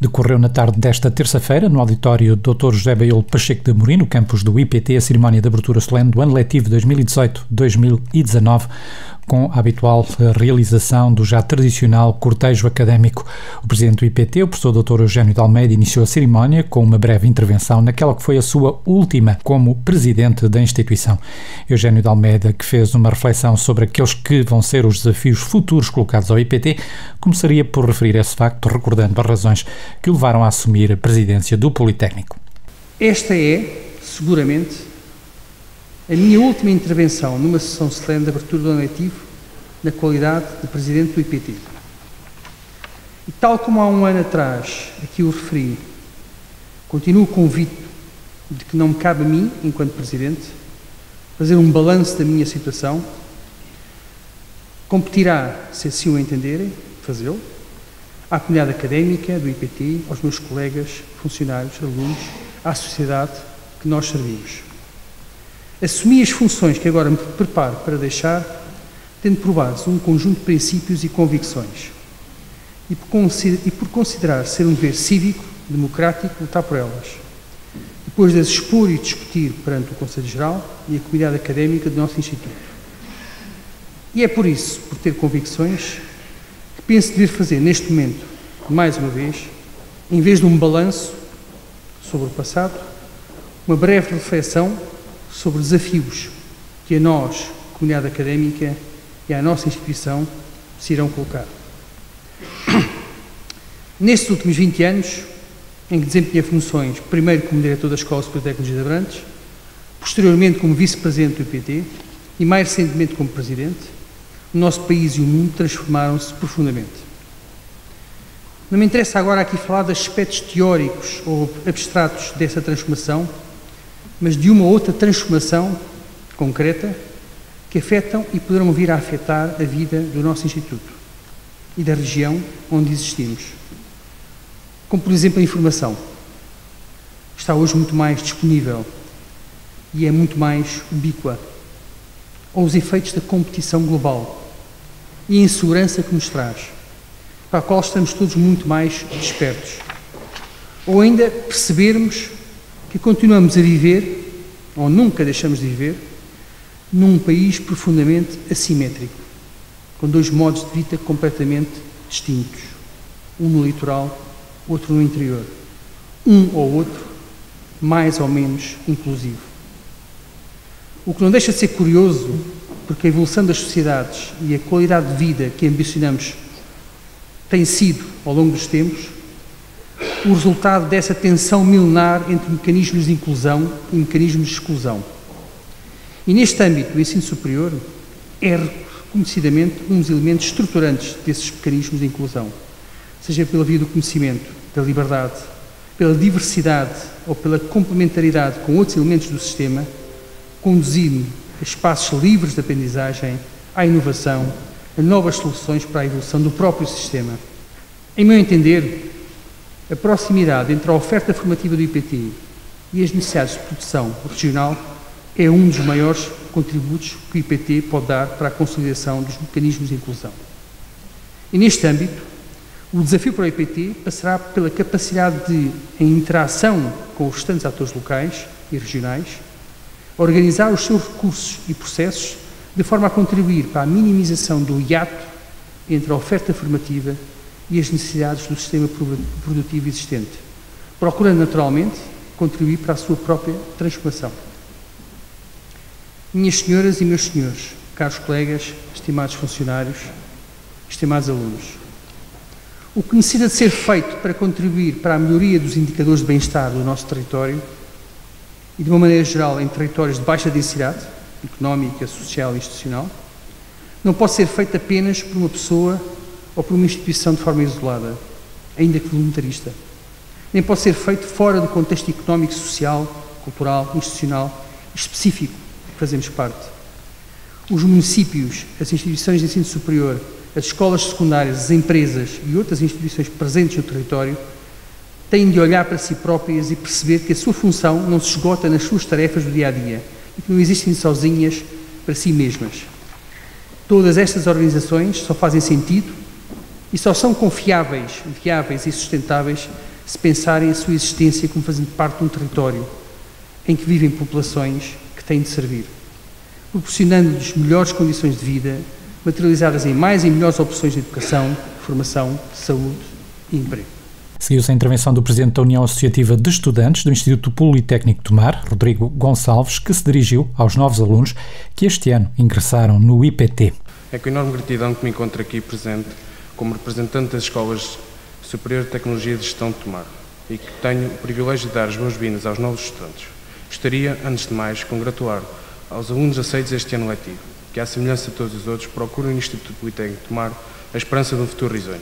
Decorreu na tarde desta terça-feira, no auditório Dr. José Baiolo Pacheco de Amorim, no campus do IPT, a cerimónia de abertura solene do ano letivo 2018-2019, com a habitual realização do já tradicional cortejo académico. O presidente do IPT, o professor Dr. Eugênio de Almeida, iniciou a cerimónia com uma breve intervenção naquela que foi a sua última como presidente da instituição. Eugênio de Almeida, que fez uma reflexão sobre aqueles que vão ser os desafios futuros colocados ao IPT, começaria por referir esse facto, recordando as razões que o levaram a assumir a presidência do Politécnico. Esta é, seguramente, a minha última intervenção numa sessão solene de abertura do ano letivo na qualidade de presidente do IPT. E tal como há um ano atrás aqui o referi, continuo convicto de que não me cabe a mim, enquanto presidente, fazer um balanço da minha situação. Competirá, se assim o entenderem, fazê-lo, à comunidade académica do IPT, aos meus colegas, funcionários, alunos, à sociedade que nós servimos. Assumi as funções que agora me preparo para deixar, tendo por base um conjunto de princípios e convicções, e por considerar ser um dever cívico, democrático, lutar por elas, depois de as expor e discutir perante o Conselho Geral e a comunidade académica do nosso Instituto. E é por isso, por ter convicções, que penso dever fazer neste momento, mais uma vez, em vez de um balanço sobre o passado, uma breve reflexão sobre desafios que a nós, comunidade académica, e à nossa instituição se irão colocar. Nestes últimos 20 anos, em que desempenhei funções, primeiro como diretor da Escola Superior de Tecnologia de Abrantes, posteriormente como vice-presidente do IPT e mais recentemente como presidente, o nosso país e o mundo transformaram-se profundamente. Não me interessa agora aqui falar de aspectos teóricos ou abstratos dessa transformação, mas de uma outra transformação concreta que afetam e poderão vir a afetar a vida do nosso Instituto e da região onde existimos. Como, por exemplo, a informação. Está hoje muito mais disponível e é muito mais ubíqua. Ou os efeitos da competição global e a insegurança que nos traz, para a qual estamos todos muito mais despertos. Ou ainda percebermos que continuamos a viver, ou nunca deixamos de viver, num país profundamente assimétrico, com dois modos de vida completamente distintos, um no litoral, outro no interior, um ou outro mais ou menos inclusivo. O que não deixa de ser curioso, porque a evolução das sociedades e a qualidade de vida que ambicionamos tem sido, ao longo dos tempos, o resultado dessa tensão milenar entre mecanismos de inclusão e mecanismos de exclusão. E neste âmbito do ensino superior, é reconhecidamente um dos elementos estruturantes desses mecanismos de inclusão, seja pela via do conhecimento, da liberdade, pela diversidade ou pela complementaridade com outros elementos do sistema, conduzindo a espaços livres de aprendizagem, à inovação, a novas soluções para a evolução do próprio sistema. Em meu entender, a proximidade entre a oferta formativa do IPT e as necessidades de produção regional é um dos maiores contributos que o IPT pode dar para a consolidação dos mecanismos de inclusão. E neste âmbito, o desafio para o IPT passará pela capacidade de, em interação com os restantes atores locais e regionais, organizar os seus recursos e processos de forma a contribuir para a minimização do hiato entre a oferta formativa e as necessidades do sistema produtivo existente, procurando naturalmente contribuir para a sua própria transformação. Minhas senhoras e meus senhores, caros colegas, estimados funcionários, estimados alunos, o que necessita de ser feito para contribuir para a melhoria dos indicadores de bem-estar do nosso território e, de uma maneira geral, em territórios de baixa densidade económica, social e institucional, não pode ser feito apenas por uma pessoa ou por uma instituição de forma isolada, ainda que voluntarista. Nem pode ser feito fora do contexto económico, social, cultural, institucional específico que fazemos parte. Os municípios, as instituições de ensino superior, as escolas secundárias, as empresas e outras instituições presentes no território têm de olhar para si próprias e perceber que a sua função não se esgota nas suas tarefas do dia-a-dia e que não existem sozinhas para si mesmas. Todas estas organizações só fazem sentido e só são confiáveis, viáveis e sustentáveis se pensarem a sua existência como fazendo parte de um território em que vivem populações que têm de servir, proporcionando-lhes melhores condições de vida, materializadas em mais e melhores opções de educação, formação, saúde e emprego. Seguiu-se a intervenção do Presidente da União Associativa de Estudantes do Instituto Politécnico de Tomar, Rodrigo Gonçalves, que se dirigiu aos novos alunos que este ano ingressaram no IPT. É com enorme gratidão que me encontro aqui presente como representante das Escolas Superior de Tecnologia de Gestão de Tomar e que tenho o privilégio de dar as boas-vindas aos novos estudantes. Gostaria, antes de mais, de congratular aos alunos aceitos este ano letivo, que, à semelhança de todos os outros, procuram no Instituto Politécnico de Tomar a esperança de um futuro risonho.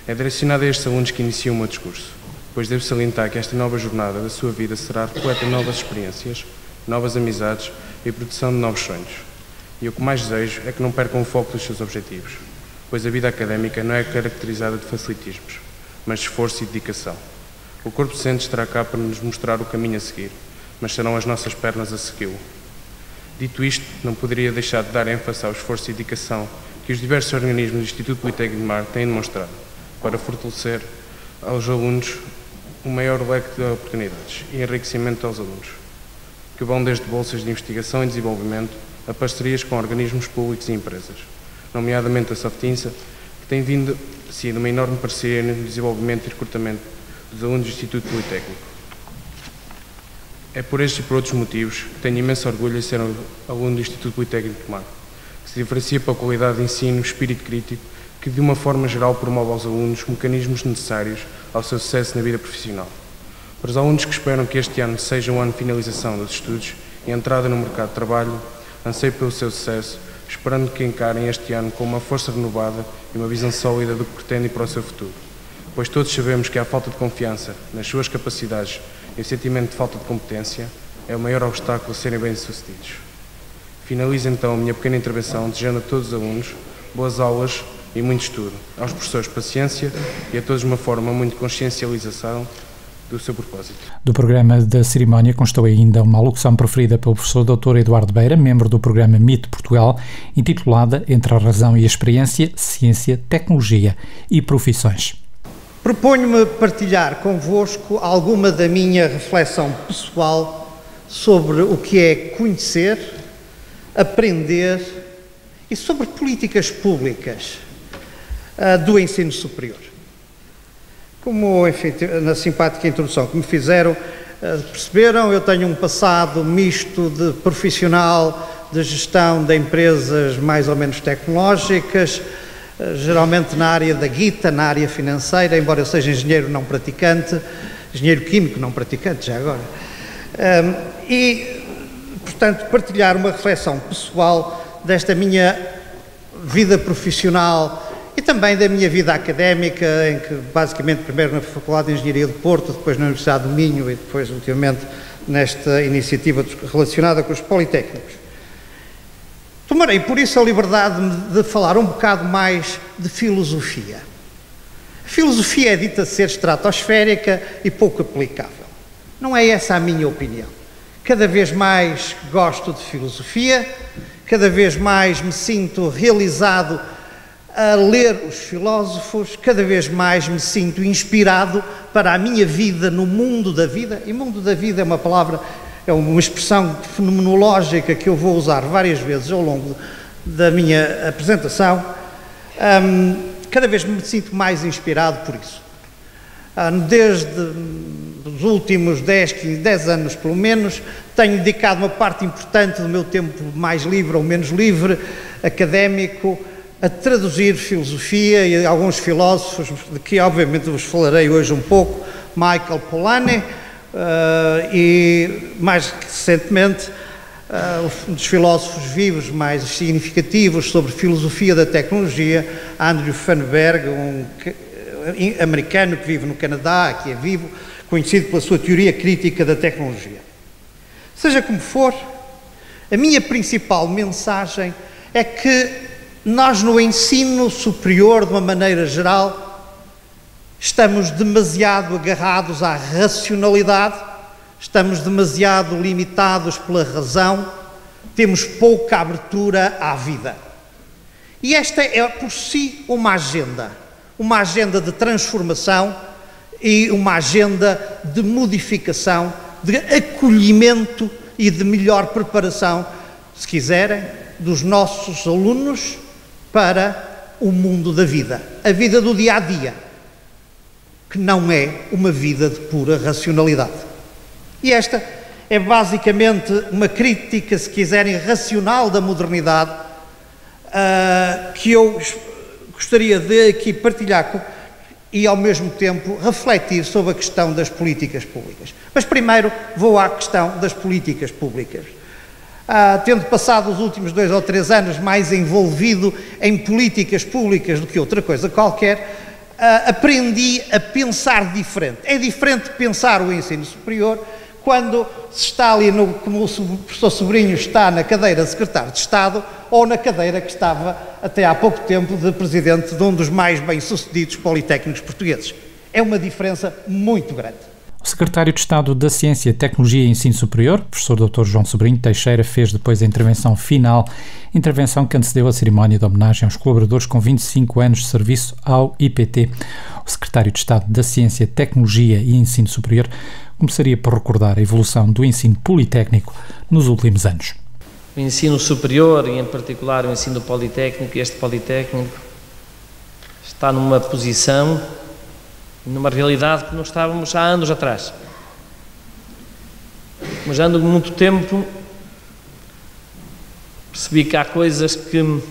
É direcionado a estes alunos que iniciam o meu discurso, pois devo salientar que esta nova jornada da sua vida será repleta de novas experiências, novas amizades e produção de novos sonhos. E o que mais desejo é que não percam o foco dos seus objetivos, pois a vida académica não é caracterizada de facilitismos, mas de esforço e dedicação. O corpo docente estará cá para nos mostrar o caminho a seguir, mas serão as nossas pernas a segui-lo. Dito isto, não poderia deixar de dar ênfase ao esforço e dedicação que os diversos organismos do Instituto Politécnico de Tomar têm demonstrado para fortalecer aos alunos um maior leque de oportunidades e enriquecimento aos alunos, que vão desde bolsas de investigação e desenvolvimento a parcerias com organismos públicos e empresas, nomeadamente a Softinsa, que tem vindo a ser uma enorme parceria no desenvolvimento e recrutamento dos alunos do Instituto Politécnico. É por estes e por outros motivos que tenho imenso orgulho de ser aluno do Instituto Politécnico de Tomar, que se diferencia pela qualidade de ensino, espírito crítico, que de uma forma geral promove aos alunos mecanismos necessários ao seu sucesso na vida profissional. Para os alunos que esperam que este ano seja um ano de finalização dos estudos e entrada no mercado de trabalho, anseio pelo seu sucesso, esperando que encarem este ano com uma força renovada e uma visão sólida do que pretendem para o seu futuro, pois todos sabemos que a falta de confiança nas suas capacidades e o sentimento de falta de competência é o maior obstáculo a serem bem-sucedidos. Finalizo então a minha pequena intervenção desejando a todos os alunos boas aulas e muito estudo, aos professores paciência e a todos uma forma muito de consciencialização do seu propósito. Do programa da cerimónia constou ainda uma alocução proferida pelo professor Dr. Eduardo Beira, membro do programa MIT Portugal, intitulada Entre a Razão e a Experiência, Ciência, Tecnologia e Profissões. Proponho-me partilhar convosco alguma da minha reflexão pessoal sobre o que é conhecer, aprender e sobre políticas públicas do ensino superior. Como, enfim, na simpática introdução que me fizeram, perceberam, eu tenho um passado misto de profissional de gestão de empresas mais ou menos tecnológicas, geralmente na área da guita, na área financeira, embora eu seja engenheiro não praticante, engenheiro químico não praticante já agora. E, portanto, partilhar uma reflexão pessoal desta minha vida profissional e também da minha vida académica, em que basicamente primeiro na Faculdade de Engenharia do Porto, depois na Universidade do Minho e depois ultimamente nesta iniciativa relacionada com os Politécnicos. Tomarei por isso a liberdade de falar um bocado mais de filosofia. A filosofia é dita ser estratosférica e pouco aplicável. Não é essa a minha opinião. Cada vez mais gosto de filosofia, cada vez mais me sinto realizado a ler os filósofos, cada vez mais me sinto inspirado para a minha vida no mundo da vida, e mundo da vida é uma palavra, é uma expressão fenomenológica que eu vou usar várias vezes ao longo da minha apresentação, cada vez me sinto mais inspirado por isso. Desde os últimos 10 anos pelo menos, tenho dedicado uma parte importante do meu tempo mais livre ou menos livre, académico, a traduzir filosofia e alguns filósofos, de que obviamente vos falarei hoje um pouco, Michael Polanyi, e mais recentemente um dos filósofos vivos mais significativos sobre filosofia da tecnologia, Andrew Fenberg, um americano que vive no Canadá, aqui é vivo, conhecido pela sua teoria crítica da tecnologia. Seja como for, a minha principal mensagem é que nós no ensino superior, de uma maneira geral, estamos demasiado agarrados à racionalidade, estamos demasiado limitados pela razão, temos pouca abertura à vida. E esta é por si uma agenda de transformação e uma agenda de modificação, de acolhimento e de melhor preparação, se quiserem, dos nossos alunos para o mundo da vida, a vida do dia-a-dia, que não é uma vida de pura racionalidade. E esta é basicamente uma crítica, se quiserem, racional da modernidade, que eu gostaria de aqui partilhar e, ao mesmo tempo, refletir sobre a questão das políticas públicas. Mas primeiro vou à questão das políticas públicas. Tendo passado os últimos 2 ou 3 anos mais envolvido em políticas públicas do que outra coisa qualquer, aprendi a pensar diferente. É diferente pensar o ensino superior quando se está ali, como o professor Sobrinho está na cadeira de secretário de Estado ou na cadeira que estava até há pouco tempo de presidente de um dos mais bem-sucedidos politécnicos portugueses. É uma diferença muito grande. O secretário de Estado da Ciência, Tecnologia e Ensino Superior, professor Dr. João Sobrinho Teixeira, fez depois a intervenção final, intervenção que antecedeu a cerimónia de homenagem aos colaboradores com 25 anos de serviço ao IPT. O secretário de Estado da Ciência, Tecnologia e Ensino Superior começaria por recordar a evolução do ensino politécnico nos últimos anos. O ensino superior, e em particular o ensino politécnico, este politécnico, está numa posição, numa realidade que não estávamos há anos atrás. Mas ando muito tempo, percebi que há coisas que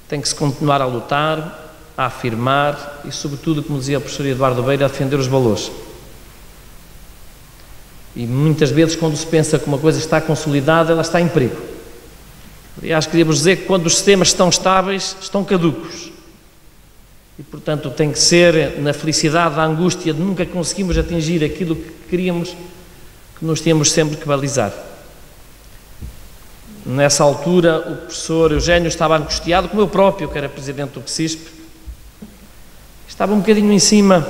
tem que se continuar a lutar, a afirmar e, sobretudo, como dizia o professor Eduardo Beira, a defender os valores. E muitas vezes, quando se pensa que uma coisa está consolidada, ela está em perigo. Aliás, queria-vos dizer que quando os sistemas estão estáveis, estão caducos. E, portanto, tem que ser na felicidade, na angústia de nunca conseguimos atingir aquilo que queríamos, que nos temos sempre que balizar. Nessa altura, o professor Eugénio estava angustiado, como eu próprio, que era presidente do CSISP, estava um bocadinho em cima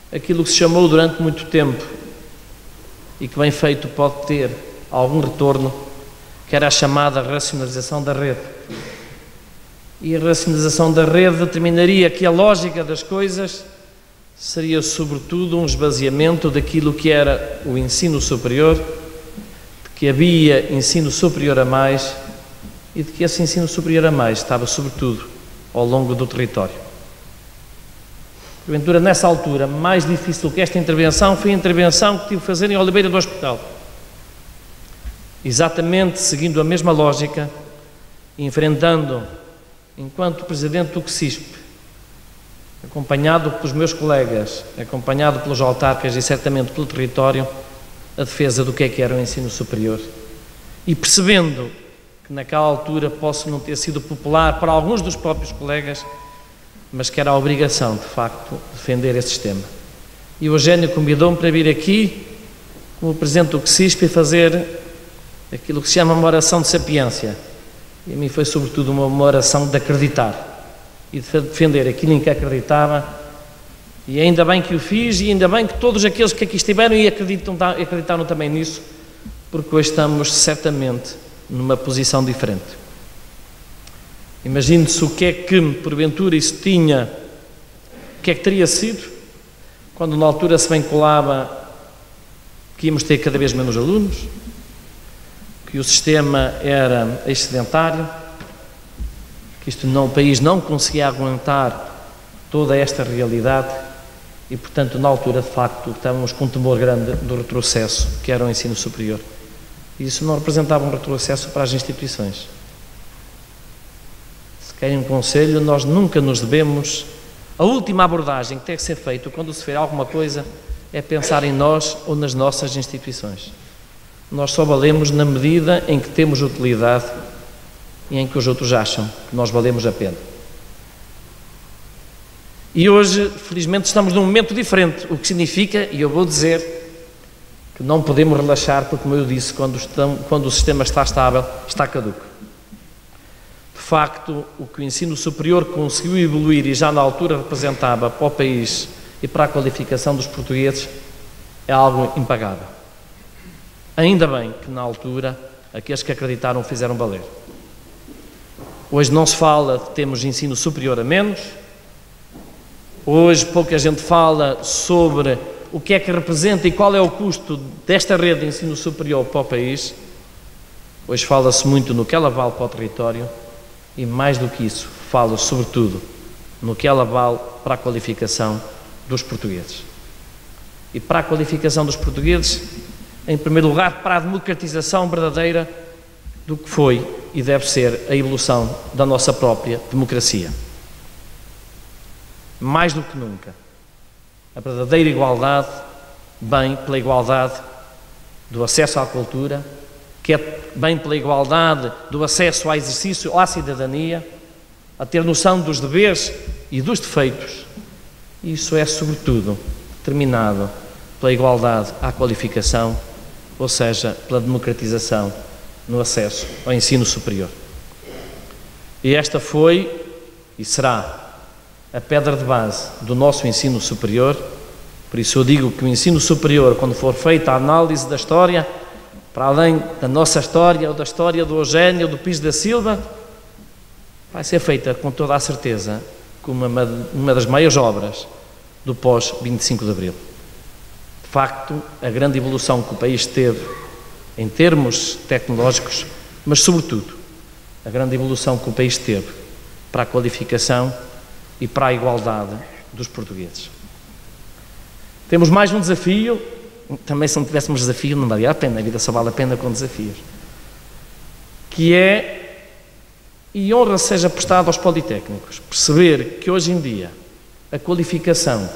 aquilo que se chamou durante muito tempo e que bem feito pode ter algum retorno, que era a chamada racionalização da rede. E a racionalização da rede determinaria que a lógica das coisas seria sobretudo um esvaziamento daquilo que era o ensino superior, de que havia ensino superior a mais e de que esse ensino superior a mais estava sobretudo ao longo do território. Porventura, nessa altura, mais difícil que esta intervenção foi a intervenção que tive de fazer em Oliveira do Hospital. Exatamente seguindo a mesma lógica, enfrentando, enquanto presidente do CSISP, acompanhado pelos meus colegas, acompanhado pelos autarcas e certamente pelo território, a defesa do que era o ensino superior. E percebendo que naquela altura posso não ter sido popular para alguns dos próprios colegas, mas que era a obrigação, de facto, defender esse sistema. E o Eugénio convidou-me para vir aqui, como presidente do CSISP, e fazer aquilo que se chama uma oração de sapiência. E a mim foi, sobretudo, uma oração de acreditar e de defender aquilo em que acreditava. E ainda bem que o fiz, e ainda bem que todos aqueles que aqui estiveram e acreditaram também nisso, porque hoje estamos, certamente, numa posição diferente. Imagine-se o que é que, porventura, isso tinha, o que é que teria sido, quando na altura se vinculava que íamos ter cada vez menos alunos, que o sistema era excedentário, que o país não conseguia aguentar toda esta realidade e, portanto, na altura, de facto, estávamos com um temor grande do retrocesso, que era o ensino superior. E isso não representava um retrocesso para as instituições. Se querem um conselho, nós nunca nos devemos... A última abordagem que tem que ser feita quando se faz alguma coisa é pensar em nós ou nas nossas instituições. Nós só valemos na medida em que temos utilidade e em que os outros acham que nós valemos a pena. E hoje, felizmente, estamos num momento diferente, o que significa, e eu vou dizer, que não podemos relaxar, porque, como eu disse, quando o sistema está estável, está caduco. De facto, o que o ensino superior conseguiu evoluir e já na altura representava para o país e para a qualificação dos portugueses é algo impagável. Ainda bem que na altura aqueles que acreditaram fizeram valer. Hoje não se fala de termos ensino superior a menos, Hoje pouca gente fala sobre o que é que representa e qual é o custo desta rede de ensino superior para o país. Hoje fala-se muito no que ela vale para o território e, mais do que isso, fala sobretudo no que ela vale para a qualificação dos portugueses. E para a qualificação dos portugueses, em primeiro lugar, para a democratização verdadeira do que foi e deve ser a evolução da nossa própria democracia. Mais do que nunca, a verdadeira igualdade bem pela igualdade do acesso à cultura, que é bem pela igualdade do acesso ao exercício, à cidadania, a ter noção dos deveres e dos defeitos. Isso é, sobretudo, determinado pela igualdade à qualificação, ou seja, pela democratização no acesso ao ensino superior. E esta foi e será a pedra de base do nosso ensino superior. Por isso eu digo que o ensino superior, quando for feita a análise da história, para além da nossa história ou da história do Eugênio ou do Pires da Silva, vai ser feita com toda a certeza como uma das maiores obras do pós-25 de Abril. De facto, a grande evolução que o país teve em termos tecnológicos, mas sobretudo a grande evolução que o país teve para a qualificação e para a igualdade dos portugueses. Temos mais um desafio, também se não tivéssemos desafio não valia a pena, a vida só vale a pena com desafios, que é, e honra seja prestada aos politécnicos, perceber que hoje em dia a qualificação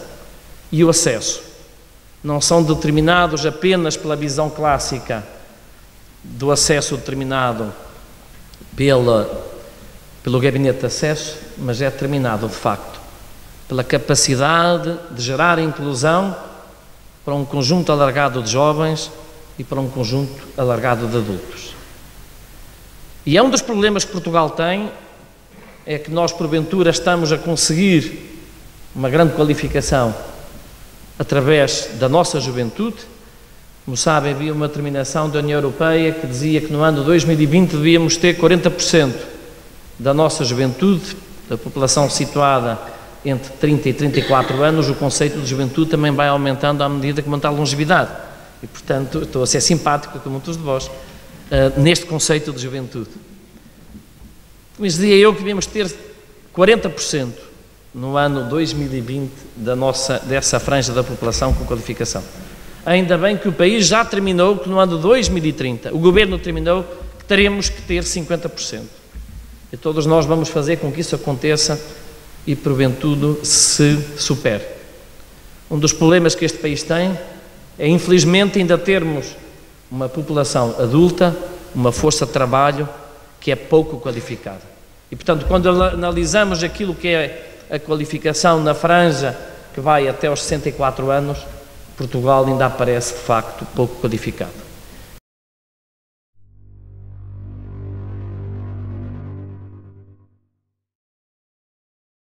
e o acesso não são determinados apenas pela visão clássica do acesso determinado pelo gabinete de acesso, mas é determinado, de facto, pela capacidade de gerar inclusão para um conjunto alargado de jovens e para um conjunto alargado de adultos. E é um dos problemas que Portugal tem, é que nós, porventura, estamos a conseguir uma grande qualificação através da nossa juventude. Como sabem, havia uma determinação da União Europeia que dizia que no ano 2020 devíamos ter 40% da nossa juventude, da população situada entre 30 e 34 anos. O conceito de juventude também vai aumentando à medida que aumenta a longevidade. E, portanto, estou a ser simpático com muitos de vós neste conceito de juventude. Mas dizia eu que devíamos ter 40% no ano 2020 dessa franja da população com qualificação. Ainda bem que o país já terminou, que no ano 2030, o Governo terminou, que teremos que ter 50%. E todos nós vamos fazer com que isso aconteça e, porventura, se supere. Um dos problemas que este país tem é, infelizmente, ainda termos uma população adulta, uma força de trabalho que é pouco qualificada. E, portanto, quando analisamos aquilo que é a qualificação na franja que vai até aos 64 anos, Portugal ainda aparece, de facto, pouco qualificado.